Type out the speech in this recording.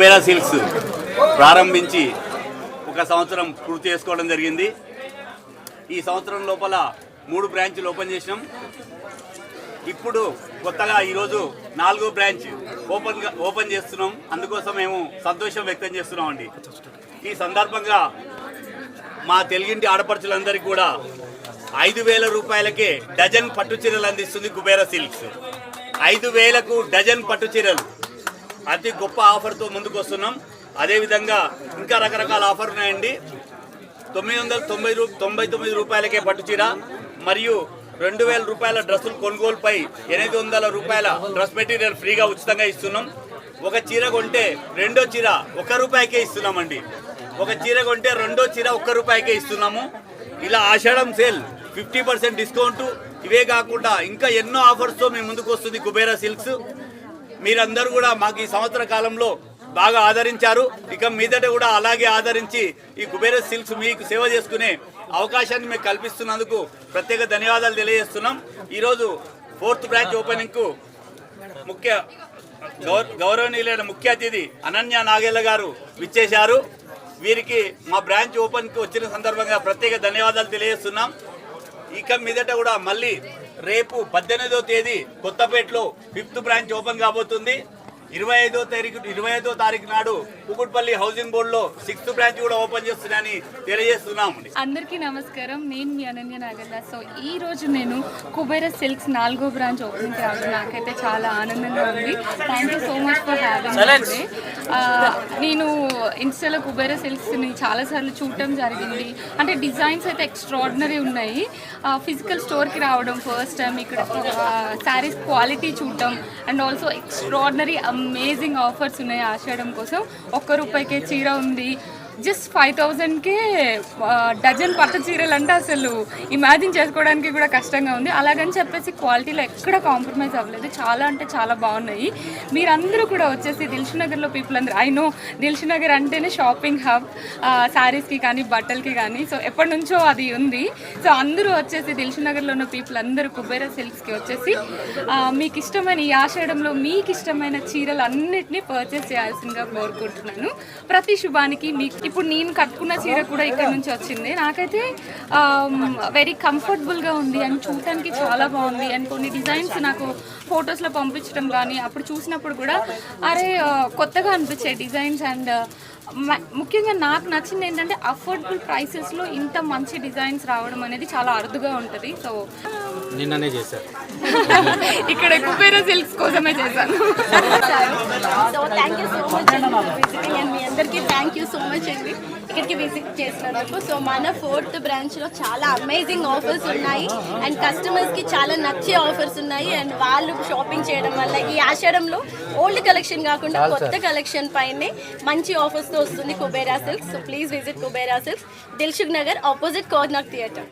Kubera silks ప్రారంభించి ఒక సంవత్సరం పూర్తి చేసుకోవడం జరిగింది. ఈ సంవత్సరం లోపల 3 బ్రాంచ్లు ఓపెన్ చేసినాం. ఇప్పుడు కొత్తగా ఈరోజు 4వ బ్రాంచ్ ఓపెన్ చేస్తున్నాం. అందుకోసం మేము సంతోషం వ్యక్తం చేస్తున్నాం అండి. ఈ సందర్భంగా మా తెలుగింటి ఆడపడుచులందరికీ కూడా 5,000 రూపాయలకే డజన్ పట్టు చీరలు అందిస్తుంది కుబేరా సిల్క్స్. 5,000కు డజన్ పట్టు చీరలు అతి గొప్ప ఆఫర్తో ముందుకు వస్తున్నాం. అదేవిధంగా ఇంకా రకరకాల ఆఫర్ ఉన్నాయండి. 999 రూపాయలకే పట్టు చీర మరియు 2,000 రూపాయల డ్రెస్సులు కొనుగోలుపై 800 రూపాయల డ్రెస్ మెటీరియల్ ఫ్రీగా ఉచితంగా ఇస్తున్నాం. ఒక చీర కొంటే రెండో చీర 1 రూపాయికే ఇస్తున్నామండి. ఒక చీర కొంటే రెండో చీర 1 రూపాయికే ఇస్తున్నాము. ఇలా ఆషాఢం సేల్ 50% డిస్కౌంట్. ఇవే కాకుండా ఇంకా ఎన్నో ఆఫర్స్తో మీ ముందుకు వస్తుంది కుబేరా సిల్క్స్. మీరందరూ కూడా మాకు ఈ సంవత్సర కాలంలో బాగా ఆదరించారు. ఇక మీదట కూడా అలాగే ఆదరించి ఈ కుబేరా సిల్క్స్ మీకు సేవ చేసుకునే అవకాశాన్ని మీకు కల్పిస్తున్నందుకు ప్రత్యేక ధన్యవాదాలు తెలియజేస్తున్నాం. ఈరోజు 4th బ్రాంచ్ ఓపెనింగ్కు గౌరవనీయులైన ముఖ్య అతిథి అనన్య నాగేళ్ల గారు విచ్చేశారు. వీరికి మా బ్రాంచ్ ఓపెన్కి వచ్చిన సందర్భంగా ప్రత్యేక ధన్యవాదాలు తెలియజేస్తున్నాం. ఇక మీదట కూడా మళ్ళీ రేపు 18వ తేదీ కొత్తపేటలో 5th బ్రాంచ్ ఓపెన్ కాబోతుంది. 25వ తారీఖు నాడు కుకుట్పల్లి హౌసింగ్ బోర్డులో 6th బ్రాంచ్ కూడా ఓపెన్ చేస్తున్నానని తెలియజేస్తున్నాం. అందరికీ నమస్కారం. నేను మీ అనన్య నాగల్ల. సో ఈ రోజు నేను కుబేరా సిల్క్స్ 4వ బ్రాంచ్ ఓపెనింగ్ రావడం నాకైతే చాలా ఆనందంగా ఉంది. Thank you so much for having. నేను ఇన్స్టాలో కుబేరా సిల్క్స్ని చాలాసార్లు చూడటం జరిగింది. అంటే డిజైన్స్ అయితే ఎక్స్ట్రాడినరీ ఉన్నాయి. ఫిజికల్ స్టోర్కి రావడం ఫస్ట్ టైం, ఇక్కడ శారీస్ క్వాలిటీ చూడటం and also extraordinary amazing offers ఉన్నాయి. ఆషాఢం కోసం 1 రూపాయికే చీర ఉంది. జస్ట్ 5,000కే డజన్ పట్టు చీరలు అంటే అసలు ఇమాజిన్ చేసుకోవడానికి కూడా కష్టంగా ఉంది. అలాగని చెప్పేసి క్వాలిటీలో ఎక్కడ కాంప్రమైజ్ అవ్వలేదు. చాలా అంటే చాలా బాగున్నాయి. మీరందరూ కూడా వచ్చేసి దిల్షునగర్లో పీపుల్ అందరూ, ఐ నో దిల్షునగర్ అంటేనే షాపింగ్ హబ్ శారీస్కి కానీ బట్టలకి కానీ. సో ఎప్పటి నుంచో అది ఉంది. సో అందరూ వచ్చేసి దిల్షునగర్లో ఉన్న పీపుల్ అందరూ కుబేరా సిల్క్స్కి వచ్చేసి మీకు ఇష్టమైన ఈ ఆషాఢంలో మీకు ఇష్టమైన చీరలు అన్నిటినీ పర్చేస్ చేయాల్సిందిగా కోరుకుంటున్నాను. ప్రతి శుభానికి మీకు ఇప్పుడు నేను కట్టుకున్న చీర కూడా ఇక్కడ నుంచి వచ్చింది. నాకైతే వెరీ కంఫర్టబుల్గా ఉంది అండ్ చూడటానికి చాలా బాగుంది. అండ్ కొన్ని డిజైన్స్ నాకు ఫొటోస్లో పంపించడం కానీ అప్పుడు చూసినప్పుడు కూడా అరే కొత్తగా అనిపించాయి డిజైన్స్. అండ్ ముఖ్యంగా నాకు నచ్చింది ఏంటంటే అఫోర్డబుల్ ప్రైసెస్లో ఇంత మంచి డిజైన్స్ రావడం అనేది చాలా అరుదుగా ఉంటుంది. సో నిన్ననే చేశారు ఇక్కడ కుబేరా సిల్క్స్ కోసమే చేశాను. So thank you so much visiting and మీ అందరికీ థ్యాంక్ యూ సో మచ్ అండి ఇక్కడికి విజిట్ చేసినందుకు. సో మన 4th బ్రాంచ్లో చాలా అమేజింగ్ ఆఫర్స్ ఉన్నాయి అండ్ కస్టమర్స్కి చాలా నచ్చే ఆఫర్స్ ఉన్నాయి. అండ్ వాళ్ళు షాపింగ్ చేయడం వల్ల ఈ ఆషాఢంలో ఓల్డ్ కలెక్షన్ కాకుండా కొత్త కలెక్షన్ పైనే మంచి ఆఫర్స్తో వస్తుంది Kubera silks. So please visit Kubera silks, Dilsukh Nagar opposite corner theatre.